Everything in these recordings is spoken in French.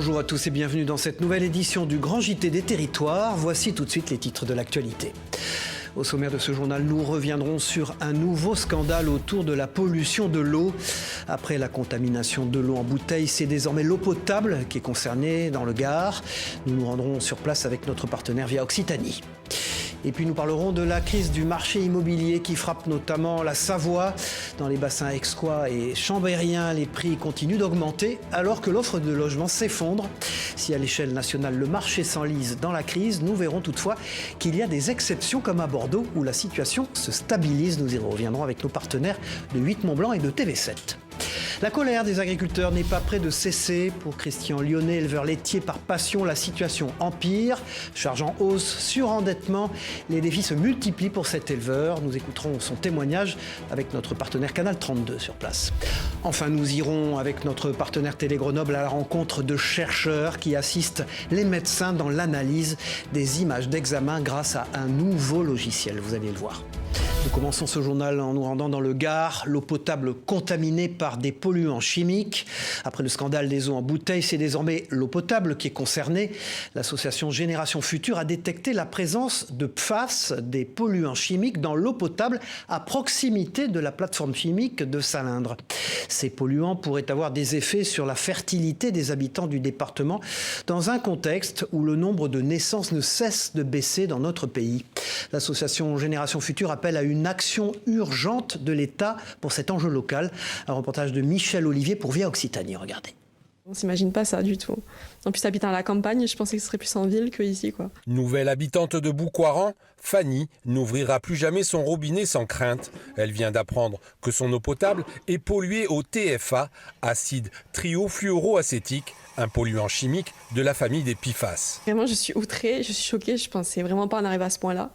Bonjour à tous et bienvenue dans cette nouvelle édition du Grand JT des Territoires. Voici tout de suite les titres de l'actualité. Au sommaire de ce journal, nous reviendrons sur un nouveau scandale autour de la pollution de l'eau. Après la contamination de l'eau en bouteille, c'est désormais l'eau potable qui est concernée dans le Gard. Nous nous rendrons sur place avec notre partenaire Via Occitanie. Et puis nous parlerons de la crise du marché immobilier qui frappe notamment la Savoie. Dans les bassins aixois et chambériens, les prix continuent d'augmenter alors que l'offre de logements s'effondre. Si à l'échelle nationale le marché s'enlise dans la crise, nous verrons toutefois qu'il y a des exceptions comme à Bordeaux où la situation se stabilise. Nous y reviendrons avec nos partenaires de 8 Mont-Blanc et de TV7. La colère des agriculteurs n'est pas près de cesser. Pour Christian Lyonnais, éleveur laitier par passion, la situation empire. Charge en hausse, surendettement, les défis se multiplient pour cet éleveur. Nous écouterons son témoignage avec notre partenaire Canal 32 sur place. Enfin, nous irons avec notre partenaire Télé Grenoble à la rencontre de chercheurs qui assistent les médecins dans l'analyse des images d'examen grâce à un nouveau logiciel. Vous allez le voir. Nous commençons ce journal en nous rendant dans le Gard. L'eau potable contaminée par des polluants chimiques. Après le scandale des eaux en bouteille, c'est désormais l'eau potable qui est concernée. L'association Génération Future a détecté la présence de PFAS, des polluants chimiques, dans l'eau potable à proximité de la plateforme chimique de Salindre. Ces polluants pourraient avoir des effets sur la fertilité des habitants du département dans un contexte où le nombre de naissances ne cesse de baisser dans notre pays. L'association Génération Future appelle à une action urgente de l'État pour cet enjeu local. Un reportage de Michel Olivier pour Via Occitanie. Regardez. On ne s'imagine pas ça du tout. En plus, habitant à la campagne, je pensais que ce serait plus en ville qu'ici, quoi. Nouvelle habitante de Boucoiran, Fanny n'ouvrira plus jamais son robinet sans crainte. Elle vient d'apprendre que son eau potable est polluée au TFA, acide triofluoroacétique, un polluant chimique de la famille des PFAS. Vraiment, je suis outrée, je suis choquée. Je pensais vraiment pas en arriver à ce point-là.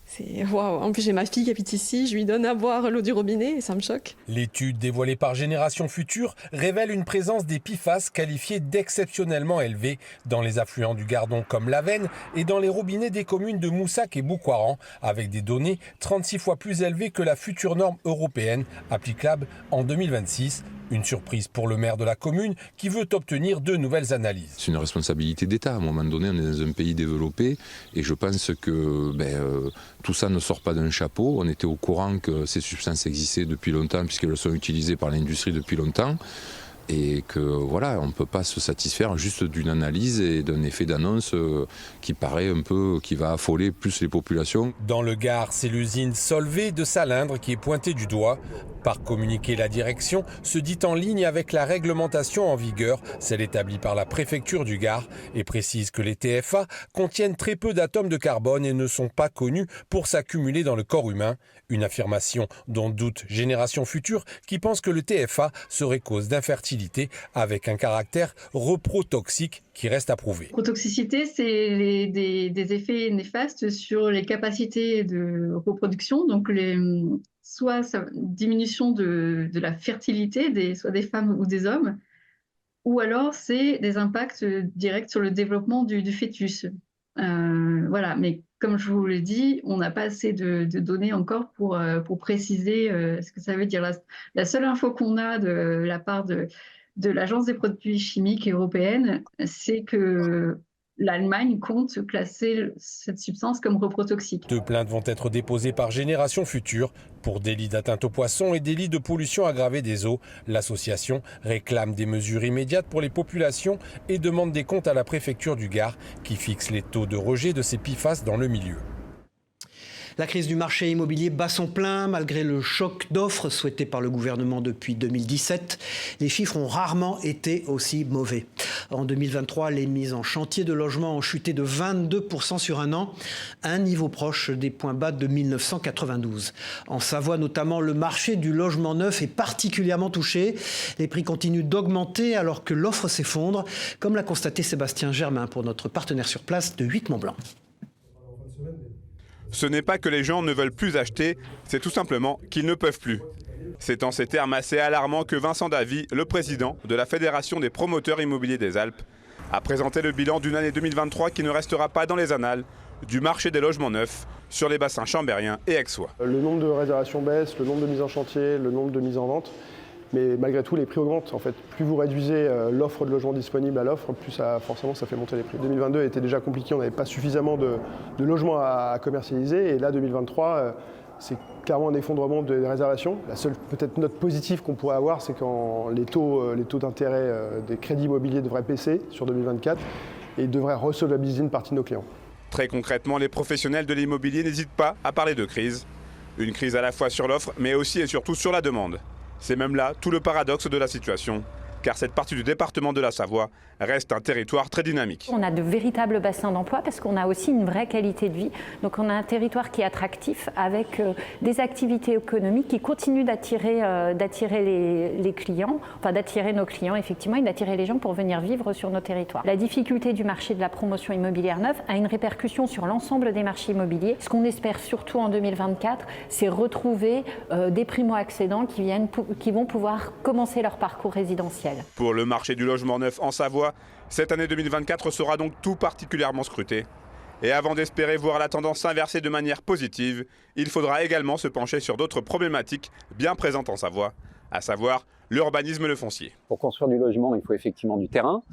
C'est waouh. En plus, j'ai ma fille qui habite ici, je lui donne à boire l'eau du robinet et ça me choque. L'étude dévoilée par Génération Future révèle une présence des PFAS qualifiée d'exceptionnellement élevée dans les affluents du Gardon comme l'Avenne et dans les robinets des communes de Moussac et Boucoiran, avec des données 36 fois plus élevées que la future norme européenne applicable en 2026. Une surprise pour le maire de la commune qui veut obtenir de nouvelles analyses. C'est une responsabilité d'État. À un moment donné, on est dans un pays développé et je pense que tout ça ne sort pas d'un chapeau. On était au courant que ces substances existaient depuis longtemps puisqu'elles sont utilisées par l'industrie depuis longtemps. Et que voilà, on ne peut pas se satisfaire juste d'une analyse et d'un effet d'annonce qui paraît un peu, qui va affoler plus les populations. Dans le Gard, c'est l'usine Solvay de Salindre qui est pointée du doigt. Par communiqué, la direction se dit en ligne avec la réglementation en vigueur, celle établie par la préfecture du Gard, et précise que les TFA contiennent très peu d'atomes de carbone et ne sont pas connus pour s'accumuler dans le corps humain. Une affirmation dont doute Génération Future qui pense que le TFA serait cause d'infertilité avec un caractère reprotoxique qui reste à prouver. La reprotoxicité, c'est des effets néfastes sur les capacités de reproduction, donc soit diminution de la fertilité, soit des femmes ou des hommes, ou alors c'est des impacts directs sur le développement du fœtus. Voilà, mais comme je vous l'ai dit, on n'a pas assez de données encore pour préciser ce que ça veut dire. La seule info qu'on a de la part de l'Agence des produits chimiques européenne, c'est que l'Allemagne compte classer cette substance comme reprotoxique. 2 plaintes vont être déposées par Génération Future pour délit d'atteinte aux poissons et délit de pollution aggravée des eaux. L'association réclame des mesures immédiates pour les populations et demande des comptes à la préfecture du Gard qui fixe les taux de rejet de ces PFAS dans le milieu. La crise du marché immobilier bat son plein malgré le choc d'offres souhaité par le gouvernement depuis 2017. Les chiffres ont rarement été aussi mauvais. En 2023, les mises en chantier de logements ont chuté de 22% sur un an, un niveau proche des points bas de 1992. En Savoie notamment, le marché du logement neuf est particulièrement touché. Les prix continuent d'augmenter alors que l'offre s'effondre, comme l'a constaté Sébastien Germain pour notre partenaire sur place de 8 Mont-Blanc. Ce n'est pas que les gens ne veulent plus acheter, c'est tout simplement qu'ils ne peuvent plus. C'est en ces termes assez alarmants que Vincent Davy, le président de la Fédération des promoteurs immobiliers des Alpes, a présenté le bilan d'une année 2023 qui ne restera pas dans les annales du marché des logements neufs sur les bassins chambériens et aixois. Le nombre de réservations baisse, le nombre de mises en chantier, le nombre de mises en vente. Mais malgré tout, les prix augmentent. En fait, plus vous réduisez l'offre de logements disponibles à l'offre, plus forcément ça fait monter les prix. 2022 était déjà compliqué, on n'avait pas suffisamment de logements à commercialiser. Et là, 2023, c'est clairement un effondrement des réservations. La seule peut-être note positive qu'on pourrait avoir, c'est quand les taux d'intérêt des crédits immobiliers devraient baisser sur 2024 et devraient resolvabiliser une partie de nos clients. Très concrètement, les professionnels de l'immobilier n'hésitent pas à parler de crise. Une crise à la fois sur l'offre, mais aussi et surtout sur la demande. C'est même là tout le paradoxe de la situation, car cette partie du département de la Savoie reste un territoire très dynamique. On a de véritables bassins d'emploi parce qu'on a aussi une vraie qualité de vie. Donc on a un territoire qui est attractif avec des activités économiques qui continuent d'attirer les clients, enfin d'attirer nos clients effectivement et d'attirer les gens pour venir vivre sur nos territoires. La difficulté du marché de la promotion immobilière neuve a une répercussion sur l'ensemble des marchés immobiliers. Ce qu'on espère surtout en 2024, c'est retrouver des primo-accédants qui vont pouvoir commencer leur parcours résidentiel. Pour le marché du logement neuf en Savoie, cette année 2024 sera donc tout particulièrement scrutée. Et avant d'espérer voir la tendance s'inverser de manière positive, il faudra également se pencher sur d'autres problématiques bien présentes en Savoie, à savoir l'urbanisme et le foncier. Pour construire du logement, il faut effectivement du terrain.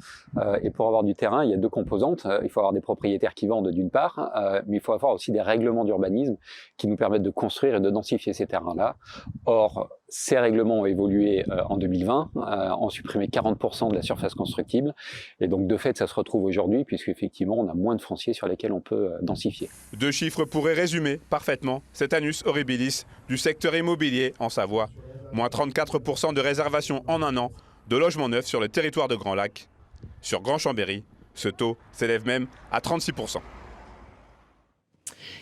Et pour avoir du terrain, il y a deux composantes. Il faut avoir des propriétaires qui vendent d'une part, mais il faut avoir aussi des règlements d'urbanisme qui nous permettent de construire et de densifier ces terrains-là. Or, ces règlements ont évolué en 2020, ont supprimé 40% de la surface constructible. Et donc, de fait, ça se retrouve aujourd'hui, puisqu'effectivement, on a moins de foncier sur lesquels on peut densifier. Deux chiffres pourraient résumer parfaitement cet annus horribilis du secteur immobilier en Savoie. Moins 34% de réservations en un an de logements neufs sur le territoire de Grand Lac. Sur Grand Chambéry, ce taux s'élève même à 36%.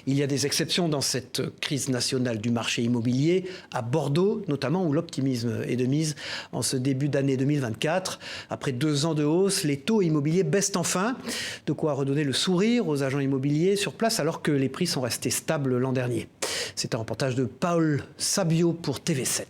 Il y a des exceptions dans cette crise nationale du marché immobilier, à Bordeaux notamment, où l'optimisme est de mise en ce début d'année 2024. Après 2 ans de hausse, les taux immobiliers baissent enfin. De quoi redonner le sourire aux agents immobiliers sur place alors que les prix sont restés stables l'an dernier. C'est un reportage de Paul Sabio pour TV7.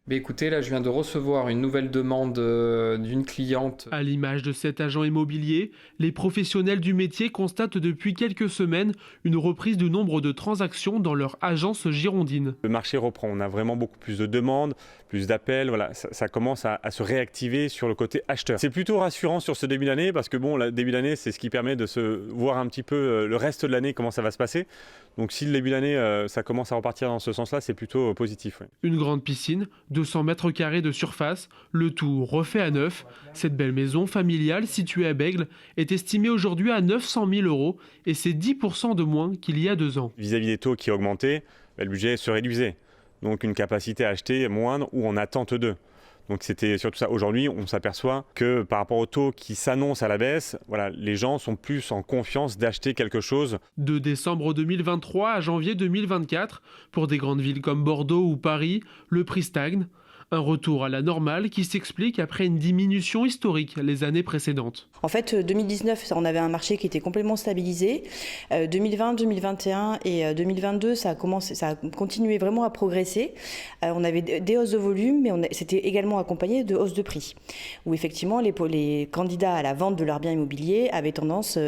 Écoutez, là je viens de recevoir une nouvelle demande d'une cliente. À l'image de cet agent immobilier, les professionnels du métier constatent depuis quelques semaines une reprise du nombre de transactions dans leur agence girondine. Le marché reprend, on a vraiment beaucoup plus de demandes, plus d'appels, voilà, ça commence à se réactiver sur le côté acheteur. C'est plutôt rassurant sur ce début d'année parce que bon, le début d'année c'est ce qui permet de se voir un petit peu le reste de l'année, comment ça va se passer. Donc si le début d'année ça commence à repartir dans ce sens-là, c'est plutôt positif. Oui. Une grande piscine, 200 mètres carrés de surface, le tout refait à neuf. Cette belle maison familiale située à Bègles est estimée aujourd'hui à 900 000 € et c'est 10% de moins qu'il y a 2 ans. Vis-à-vis des taux qui augmentaient, le budget se réduisait. Donc une capacité à acheter moindre ou en attente d'eux. Donc c'était surtout ça. Aujourd'hui, on s'aperçoit que par rapport aux taux qui s'annoncent à la baisse, voilà, les gens sont plus en confiance d'acheter quelque chose. De décembre 2023 à janvier 2024, pour des grandes villes comme Bordeaux ou Paris, le prix stagne. Un retour à la normale qui s'explique après une diminution historique les années précédentes. En fait, 2019, on avait un marché qui était complètement stabilisé. 2020, 2021 et 2022, ça a continué vraiment à progresser. On avait des hausses de volume, mais c'était également accompagné de hausses de prix. Où effectivement, les candidats à la vente de leurs biens immobiliers avaient tendance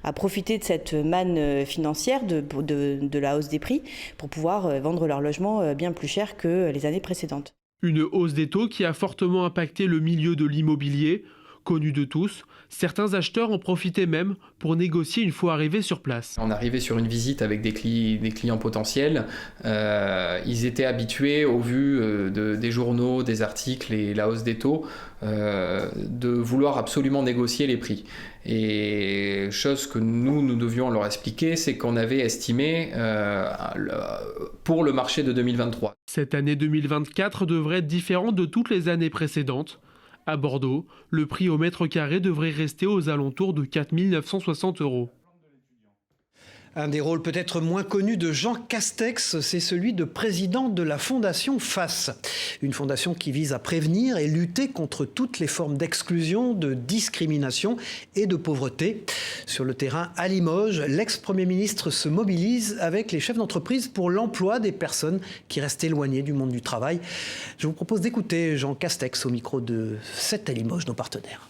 à profiter de cette manne financière de la hausse des prix pour pouvoir vendre leur logement bien plus cher que les années précédentes. Une hausse des taux qui a fortement impacté le milieu de l'immobilier. Connu de tous, certains acheteurs en profitaient même pour négocier une fois arrivés sur place. On arrivait sur une visite avec des clients potentiels. Ils étaient habitués, au vu des journaux, des articles et la hausse des taux, de vouloir absolument négocier les prix. Et chose que nous devions leur expliquer, c'est qu'on avait estimé pour le marché de 2023. Cette année 2024 devrait être différente de toutes les années précédentes. À Bordeaux, le prix au mètre carré devrait rester aux alentours de 4 960 €. Un des rôles peut-être moins connus de Jean Castex, c'est celui de président de la fondation FACE. Une fondation qui vise à prévenir et lutter contre toutes les formes d'exclusion, de discrimination et de pauvreté. Sur le terrain à Limoges, l'ex-premier ministre se mobilise avec les chefs d'entreprise pour l'emploi des personnes qui restent éloignées du monde du travail. Je vous propose d'écouter Jean Castex au micro de 7 à Limoges, nos partenaires.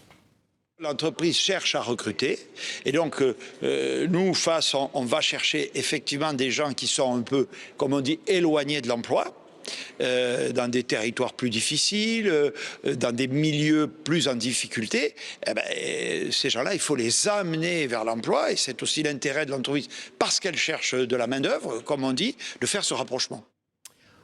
L'entreprise cherche à recruter et donc nous, FACE, on va chercher effectivement des gens qui sont un peu, comme on dit, éloignés de l'emploi. dans des territoires plus difficiles, dans des milieux plus en difficulté, ces gens-là, il faut les amener vers l'emploi et c'est aussi l'intérêt de l'entreprise, parce qu'elle cherche de la main-d'œuvre, comme on dit, de faire ce rapprochement.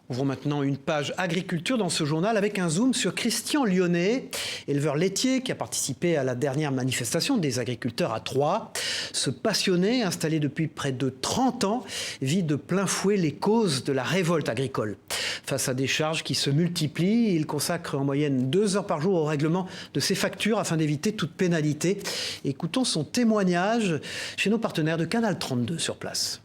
Ouvrons maintenant une page agriculture dans ce journal avec un zoom sur Christian Lyonnais, éleveur laitier qui a participé à la dernière manifestation des agriculteurs à Troyes. Ce passionné, installé depuis près de 30 ans, vit de plein fouet les causes de la révolte agricole. Face à des charges qui se multiplient, il consacre en moyenne 2 heures par jour au règlement de ses factures afin d'éviter toute pénalité. Écoutons son témoignage chez nos partenaires de Canal 32 sur place.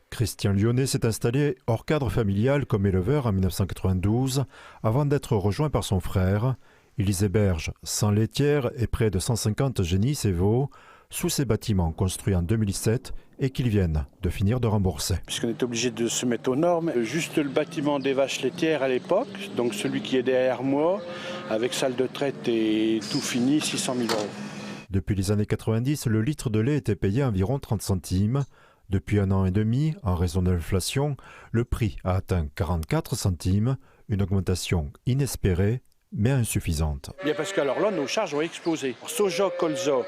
Christian Lyonnais s'est installé hors cadre familial comme éleveur en 1992 avant d'être rejoint par son frère. Ils hébergent 100 laitières et près de 150 génisses et veaux sous ces bâtiments construits en 2007 et qu'ils viennent de finir de rembourser. Puisqu'on est obligé de se mettre aux normes, juste le bâtiment des vaches laitières à l'époque, donc celui qui est derrière moi, avec salle de traite et tout fini, 600 000 €. Depuis les années 90, le litre de lait était payé environ 30 centimes. Depuis 1 an et demi, en raison de l'inflation, le prix a atteint 44 centimes, une augmentation inespérée mais insuffisante. Bien parce que alors là, nos charges ont explosé. Soja, colza,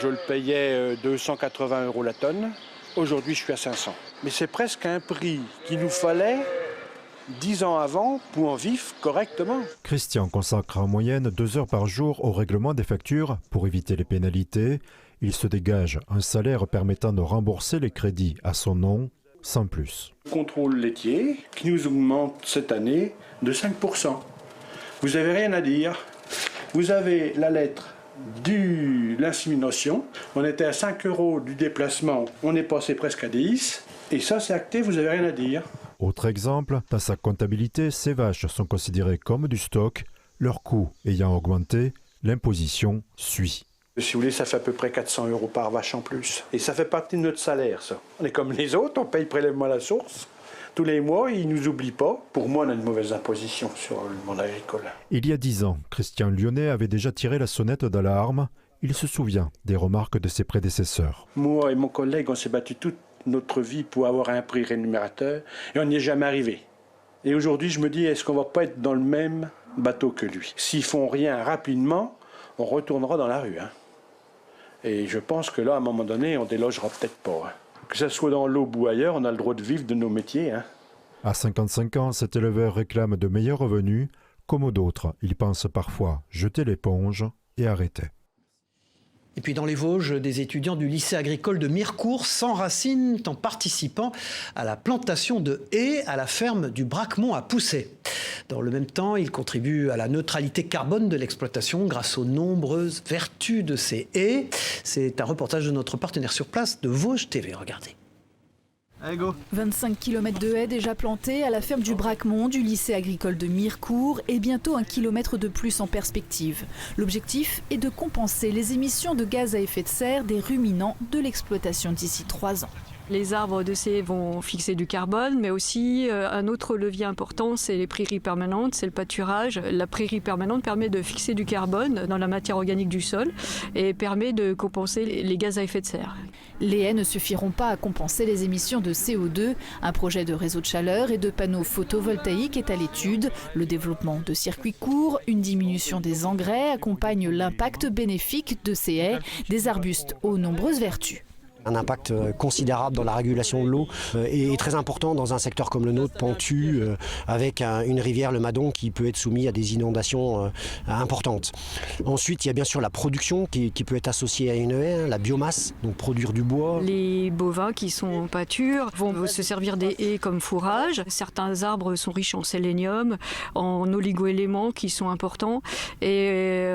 je le payais 280 € la tonne. Aujourd'hui, je suis à 500. Mais c'est presque un prix qu'il nous fallait 10 ans avant pour en vivre correctement. Christian consacre en moyenne 2 heures par jour au règlement des factures pour éviter les pénalités. Il se dégage un salaire permettant de rembourser les crédits à son nom, sans plus. Contrôle laitier qui nous augmente cette année de 5%. Vous n'avez rien à dire. Vous avez la lettre de l'insémination. On était à 5 € du déplacement. On est passé presque à 10. Et ça, c'est acté, vous n'avez rien à dire. Autre exemple, dans sa comptabilité, ces vaches sont considérées comme du stock. Leur coût ayant augmenté, l'imposition suit. Si vous voulez, ça fait à peu près 400 € par vache en plus. Et ça fait partie de notre salaire, ça. On est comme les autres, on paye prélèvement à la source. Tous les mois, ils ne nous oublient pas. Pour moi, on a une mauvaise imposition sur le monde agricole. Il y a 10 ans, Christian Lyonnais avait déjà tiré la sonnette d'alarme. Il se souvient des remarques de ses prédécesseurs. Moi et mon collègue, on s'est battu toute notre vie pour avoir un prix rémunérateur et on n'y est jamais arrivé. Et aujourd'hui, je me dis, est-ce qu'on ne va pas être dans le même bateau que lui? S'ils font rien rapidement, on retournera dans la rue. Et je pense que là, à un moment donné, on délogera peut-être pas. Que ce soit dans l'Aube ou ailleurs, on a le droit de vivre de nos métiers. À 55 ans, cet éleveur réclame de meilleurs revenus. Comme d'autres, il pense parfois jeter l'éponge et arrêter. Et puis dans les Vosges, des étudiants du lycée agricole de Mirecourt s'enracinent en participant à la plantation de haies à la ferme du Bracmont à Poussey. Dans le même temps, ils contribuent à la neutralité carbone de l'exploitation grâce aux nombreuses vertus de ces haies. C'est un reportage de notre partenaire sur place de Vosges TV. Regardez. Allez, go. 25 km de haies déjà plantées à la ferme du Bracmont du lycée agricole de Mirecourt et bientôt 1 kilomètre de plus en perspective. L'objectif est de compenser les émissions de gaz à effet de serre des ruminants de l'exploitation d'ici 3 ans. Les arbres de ces vont fixer du carbone, mais aussi un autre levier important, c'est les prairies permanentes, c'est le pâturage. La prairie permanente permet de fixer du carbone dans la matière organique du sol et permet de compenser les gaz à effet de serre. Les haies ne suffiront pas à compenser les émissions de CO2. Un projet de réseau de chaleur et de panneaux photovoltaïques est à l'étude. Le développement de circuits courts, une diminution des engrais accompagnent l'impact bénéfique de ces haies, des arbustes aux nombreuses vertus. Un impact considérable dans la régulation de l'eau est très important dans un secteur comme le nôtre, pentu, avec une rivière, le Madon, qui peut être soumis à des inondations importantes. Ensuite, il y a bien sûr la production qui peut être associée à une haie, la biomasse, donc produire du bois. Les bovins qui sont en pâture vont se servir des haies comme fourrage. Certains arbres sont riches en sélénium, en oligoéléments qui sont importants et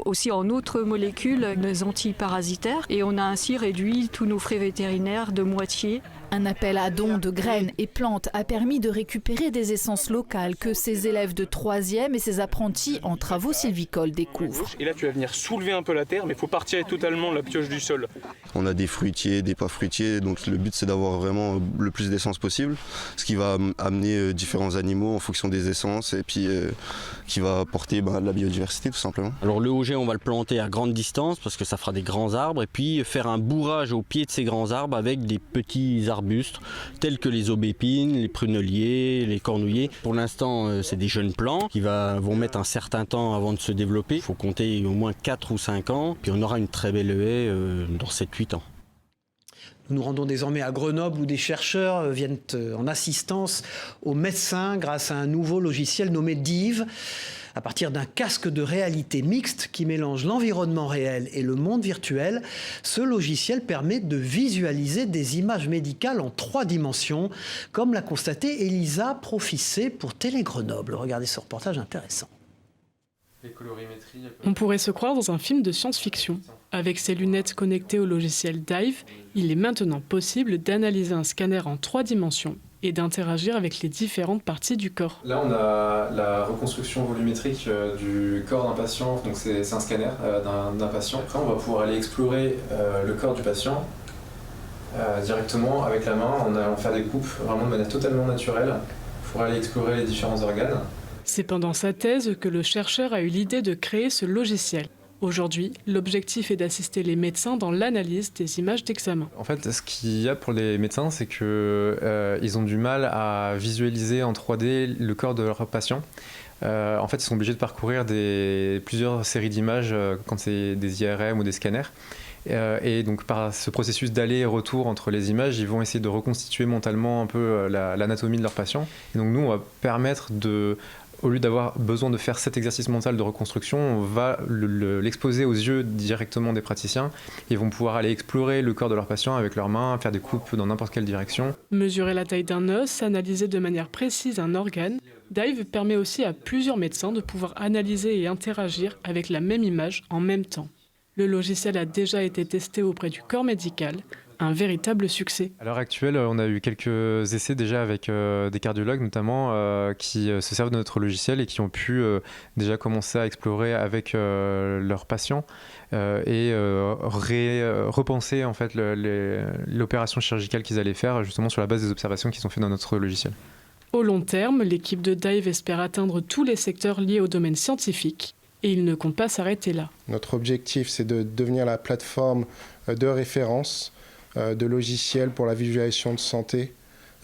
aussi en autres molécules antiparasitaires. Et on a ainsi réduit tous nos frais vétérinaires de moitié. Un appel à dons de graines et plantes a permis de récupérer des essences locales que ces élèves de 3e et ces apprentis en travaux sylvicoles découvrent. Et là, tu vas venir soulever un peu la terre, mais il faut pas retirer totalement la pioche du sol. On a des fruitiers, des pas fruitiers, donc le but c'est d'avoir vraiment le plus d'essence possible, ce qui va amener différents animaux en fonction des essences et puis qui va apporter de la biodiversité tout simplement. Alors le auger, on va le planter à grande distance parce que ça fera des grands arbres et puis faire un bourrage au pied de ces grands arbres avec des petits arbres arbustes tels que les aubépines, les prunelliers, les cornouillers. Pour l'instant, c'est des jeunes plants qui vont mettre un certain temps avant de se développer. Il faut compter au moins 4 ou 5 ans, puis on aura une très belle haie dans 7-8 ans. Nous nous rendons désormais à Grenoble où des chercheurs viennent en assistance aux médecins grâce à un nouveau logiciel nommé DIVE. À partir d'un casque de réalité mixte qui mélange l'environnement réel et le monde virtuel, ce logiciel permet de visualiser des images médicales en 3 dimensions, comme l'a constaté Elisa Profissé pour Télé Grenoble. Regardez ce reportage intéressant. On pourrait se croire dans un film de science-fiction. Avec ses lunettes connectées au logiciel DIVE, il est maintenant possible d'analyser un scanner en 3 dimensions et d'interagir avec les différentes parties du corps. Là, on a la reconstruction volumétrique du corps d'un patient, donc c'est un scanner d'un patient. Après, on va pouvoir aller explorer le corps du patient directement avec la main, en allant faire des coupes vraiment de manière totalement naturelle pour aller explorer les différents organes. C'est pendant sa thèse que le chercheur a eu l'idée de créer ce logiciel. Aujourd'hui, l'objectif est d'assister les médecins dans l'analyse des images d'examen. En fait, ce qu'il y a pour les médecins, c'est qu'ils ont du mal à visualiser en 3D le corps de leurs patients. En fait, ils sont obligés de parcourir plusieurs séries d'images quand c'est des IRM ou des scanners. Et donc par ce processus d'aller et retour entre les images, ils vont essayer de reconstituer mentalement un peu l'anatomie de leurs patients. Et donc nous, on va permettre au lieu d'avoir besoin de faire cet exercice mental de reconstruction, on va l'exposer aux yeux directement des praticiens. Ils vont pouvoir aller explorer le corps de leurs patients avec leurs mains, faire des coupes dans n'importe quelle direction. Mesurer la taille d'un os, analyser de manière précise un organe, DIVE permet aussi à plusieurs médecins de pouvoir analyser et interagir avec la même image en même temps. Le logiciel a déjà été testé auprès du corps médical. Un véritable succès. À l'heure actuelle, on a eu quelques essais déjà avec des cardiologues notamment qui se servent de notre logiciel et qui ont pu déjà commencer à explorer avec leurs patients et repenser en fait l'opération chirurgicale qu'ils allaient faire justement sur la base des observations qu'ils ont fait dans notre logiciel. Au long terme, l'équipe de DIVE espère atteindre tous les secteurs liés au domaine scientifique et il ne compte pas s'arrêter là. Notre objectif, c'est de devenir la plateforme de référence de logiciels pour la visualisation de santé,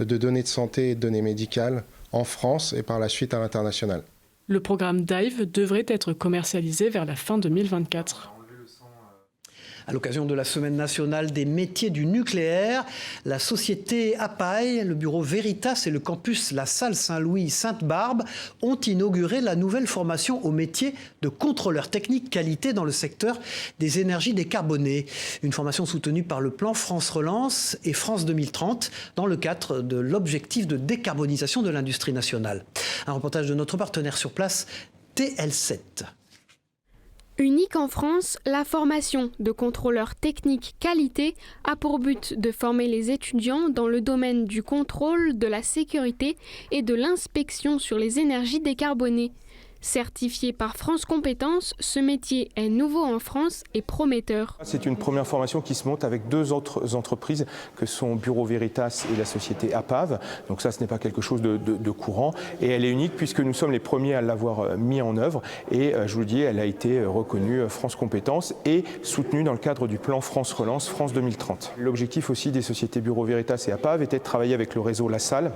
de données de santé et de données médicales en France et par la suite à l'international. Le programme DIVE devrait être commercialisé vers la fin 2024. À l'occasion de la Semaine nationale des métiers du nucléaire, la société APAI, le bureau Veritas et le campus La Salle Saint-Louis Sainte-Barbe ont inauguré la nouvelle formation au métier de contrôleur technique qualité dans le secteur des énergies décarbonées. Une formation soutenue par le plan France Relance et France 2030 dans le cadre de l'objectif de décarbonisation de l'industrie nationale. Un reportage de notre partenaire sur place, TL7. Unique en France, la formation de contrôleur technique qualité a pour but de former les étudiants dans le domaine du contrôle, de la sécurité et de l'inspection sur les énergies décarbonées. Certifié par France Compétences, ce métier est nouveau en France et prometteur. C'est une première formation qui se monte avec 2 autres entreprises que sont Bureau Veritas et la société APAV. Donc ça, ce n'est pas quelque chose de courant. Et elle est unique puisque nous sommes les premiers à l'avoir mis en œuvre. Et je vous le dis, elle a été reconnue France Compétences et soutenue dans le cadre du plan France Relance, France 2030. L'objectif aussi des sociétés Bureau Veritas et APAV était de travailler avec le réseau La Salle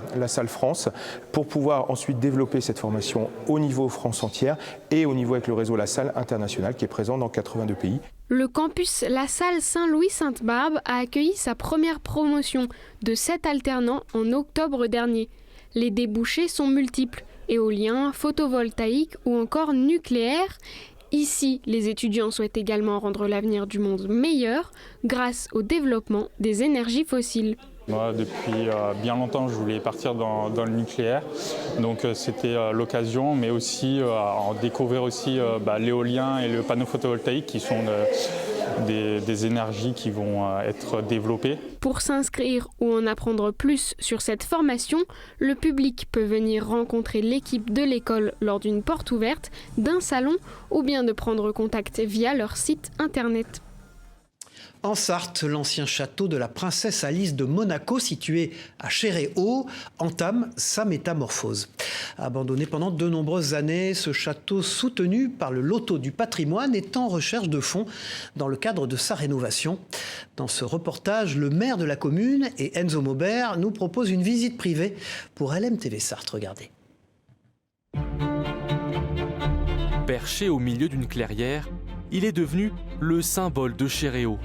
France, pour pouvoir ensuite développer cette formation au niveau France entière et au niveau avec le réseau La Salle international qui est présent dans 82 pays. Le campus La Salle Saint-Louis Sainte-Barbe a accueilli sa première promotion de 7 alternants en octobre dernier. Les débouchés sont multiples, éolien, photovoltaïque ou encore nucléaire. Ici, les étudiants souhaitent également rendre l'avenir du monde meilleur grâce au développement des énergies fossiles. Moi, depuis bien longtemps, je voulais partir dans le nucléaire, donc c'était l'occasion, mais aussi en découvrir aussi l'éolien et le panneau photovoltaïque qui sont des énergies qui vont être développées. Pour s'inscrire ou en apprendre plus sur cette formation, le public peut venir rencontrer l'équipe de l'école lors d'une porte ouverte, d'un salon ou bien de prendre contact via leur site internet. En Sarthe, l'ancien château de la princesse Alice de Monaco, situé à Chéréau, entame sa métamorphose. Abandonné pendant de nombreuses années, ce château soutenu par le Loto du patrimoine est en recherche de fonds dans le cadre de sa rénovation. Dans ce reportage, le maire de la commune et Enzo Maubert nous proposent une visite privée pour LMTV Sarthe. Regardez. Perché au milieu d'une clairière, il est devenu le symbole de Chéréau.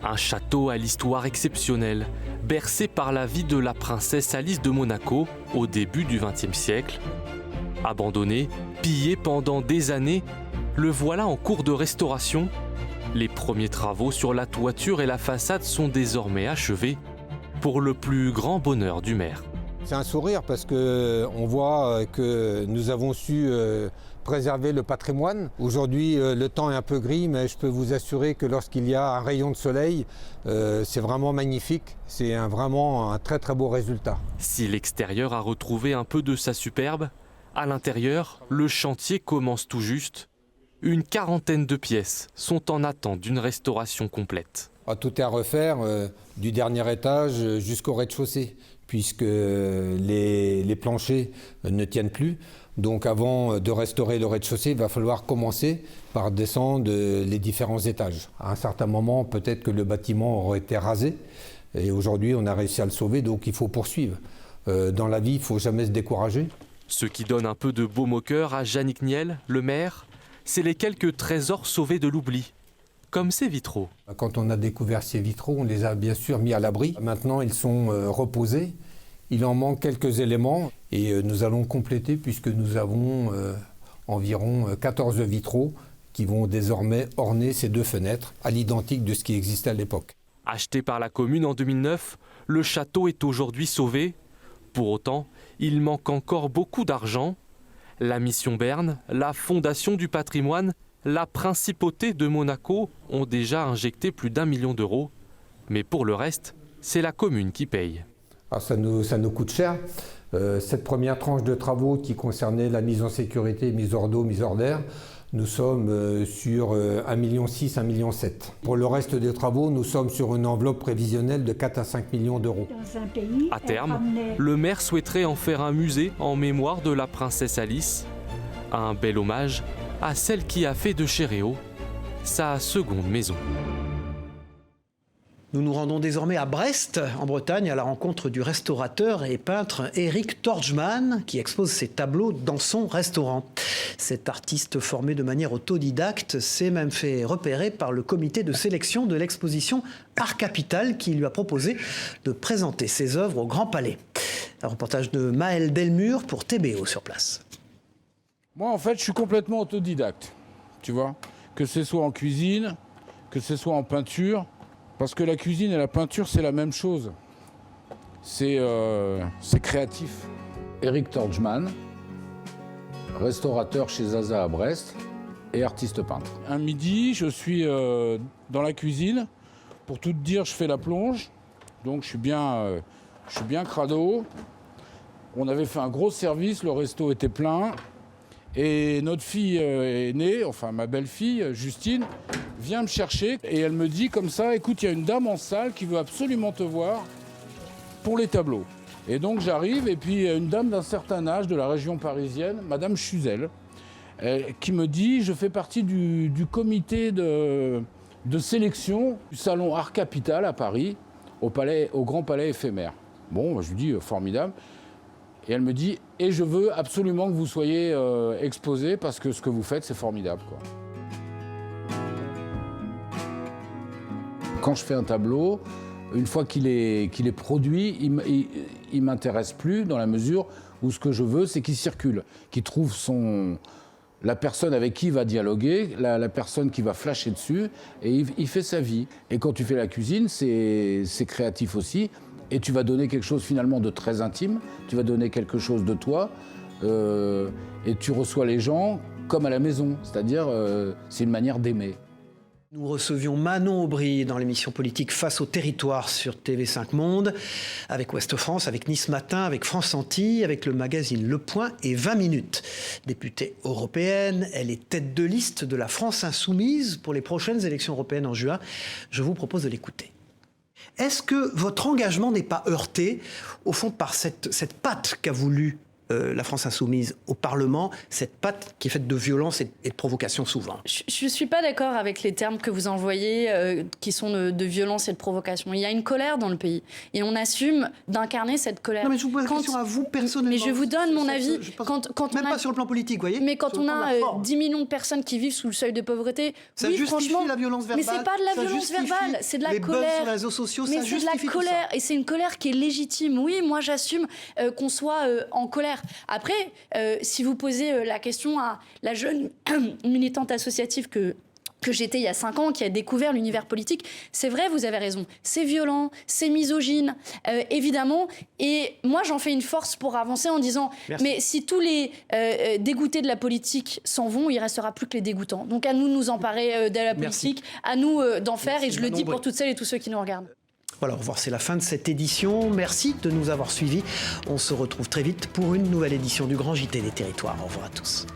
Un château à l'histoire exceptionnelle, bercé par la vie de la princesse Alice de Monaco au début du XXe siècle. Abandonné, pillé pendant des années, le voilà en cours de restauration. Les premiers travaux sur la toiture et la façade sont désormais achevés, pour le plus grand bonheur du maire. C'est un sourire parce qu'on voit que nous avons su préserver le patrimoine. Aujourd'hui, le temps est un peu gris, mais je peux vous assurer que lorsqu'il y a un rayon de soleil, c'est vraiment magnifique. C'est vraiment un très très beau résultat. Si l'extérieur a retrouvé un peu de sa superbe, à l'intérieur, le chantier commence tout juste. Une quarantaine de pièces sont en attente d'une restauration complète. Tout est à refaire, du dernier étage jusqu'au rez-de-chaussée, puisque les planchers ne tiennent plus. Donc avant de restaurer le rez-de-chaussée, il va falloir commencer par descendre les différents étages. À un certain moment, peut-être que le bâtiment aurait été rasé, et aujourd'hui on a réussi à le sauver, donc il faut poursuivre. Dans la vie, il ne faut jamais se décourager. Ce qui donne un peu de baume au cœur à Yannick Niel, le maire, c'est les quelques trésors sauvés de l'oubli, comme ces vitraux. Quand on a découvert ces vitraux, on les a bien sûr mis à l'abri. Maintenant, ils sont reposés. Il en manque quelques éléments et nous allons compléter puisque nous avons environ 14 vitraux qui vont désormais orner ces deux fenêtres à l'identique de ce qui existait à l'époque. Acheté par la commune en 2009, le château est aujourd'hui sauvé. Pour autant, il manque encore beaucoup d'argent. La Mission Berne, la Fondation du patrimoine, la Principauté de Monaco ont déjà injecté plus d'1 million d'euros. Mais pour le reste, c'est la commune qui paye. Alors ça nous coûte cher. Cette première tranche de travaux qui concernait la mise en sécurité, mise hors d'eau, mise hors d'air, nous sommes sur 1,6 million, 1,7 million. Pour le reste des travaux, nous sommes sur une enveloppe prévisionnelle de 4 à 5 millions d'euros. À terme, le maire souhaiterait en faire un musée en mémoire de la princesse Alice. Un bel hommage à celle qui a fait de Chéréau sa seconde maison. Nous nous rendons désormais à Brest, en Bretagne, à la rencontre du restaurateur et peintre Eric Torgman, qui expose ses tableaux dans son restaurant. Cet artiste formé de manière autodidacte s'est même fait repérer par le comité de sélection de l'exposition Art Capital, qui lui a proposé de présenter ses œuvres au Grand Palais. Un reportage de Maël Delmure pour TBO sur place. Moi, en fait, je suis complètement autodidacte, tu vois. Que ce soit en cuisine, que ce soit en peinture. Parce que la cuisine et la peinture, c'est la même chose. C'est créatif. Eric Torgman, restaurateur chez Zaza à Brest et artiste peintre. Un midi, je suis dans la cuisine. Pour tout te dire, je fais la plonge. Donc je suis bien crado. On avait fait un gros service, le resto était plein. Et notre fille aînée, enfin ma belle-fille, Justine, vient me chercher et elle me dit comme ça, écoute, il y a une dame en salle qui veut absolument te voir pour les tableaux. Et donc j'arrive et puis une dame d'un certain âge de la région parisienne, Madame Chuzel, qui me dit, je fais partie du comité de sélection du salon Art Capital à Paris, au Grand Palais éphémère. Bon, je lui dis, formidable. Et elle me dit, et je veux absolument que vous soyez exposé parce que ce que vous faites, c'est formidable, quoi. Quand je fais un tableau, une fois qu'il est produit, il m'intéresse plus dans la mesure où ce que je veux, c'est qu'il circule, qu'il trouve la personne avec qui il va dialoguer, la personne qui va flasher dessus, et il fait sa vie. Et quand tu fais la cuisine, c'est créatif aussi. Et tu vas donner quelque chose finalement de très intime, tu vas donner quelque chose de toi, et tu reçois les gens comme à la maison, c'est-à-dire c'est une manière d'aimer. Nous recevions Manon Aubry dans l'émission politique Face au territoire sur TV5 Monde, avec Ouest France, avec Nice Matin, avec France Antilles, avec le magazine Le Point et 20 minutes. Députée européenne, elle est tête de liste de la France Insoumise pour les prochaines élections européennes en juin. Je vous propose de l'écouter. Est-ce que votre engagement n'est pas heurté, au fond, par cette patte qu'a voulu la France Insoumise au Parlement, cette patte qui est faite de violence et de provocation souvent? Je ne suis pas d'accord avec les termes que vous envoyez, qui sont de violence et de provocation. Il y a une colère dans le pays et on assume d'incarner cette colère. Non, mais je vous pose la question à vous personnellement. Mais je vous donne mon avis. Même pas sur le plan politique, vous voyez. Mais quand on a 10 millions de personnes qui vivent sous le seuil de pauvreté, ça oui, justifie franchement, la violence verbale. Mais c'est pas de la violence verbale, c'est de la colère. Sur les réseaux sociaux, mais c'est de la colère et c'est une colère qui est légitime. Oui, moi j'assume qu'on soit en colère. Après, si vous posez la question à la jeune militante associative que j'étais il y a 5 ans, qui a découvert l'univers politique, c'est vrai, vous avez raison. C'est violent, c'est misogyne, évidemment. Et moi, j'en fais une force pour avancer en disant, merci. Mais si tous les dégoûtés de la politique s'en vont, il ne restera plus que les dégoûtants. Donc à nous de nous emparer de la politique, à nous d'en faire, merci, et je le dis pour toutes celles et tous ceux qui nous regardent. Voilà, au revoir, c'est la fin de cette édition. Merci de nous avoir suivis. On se retrouve très vite pour une nouvelle édition du Grand JT des Territoires. Au revoir à tous.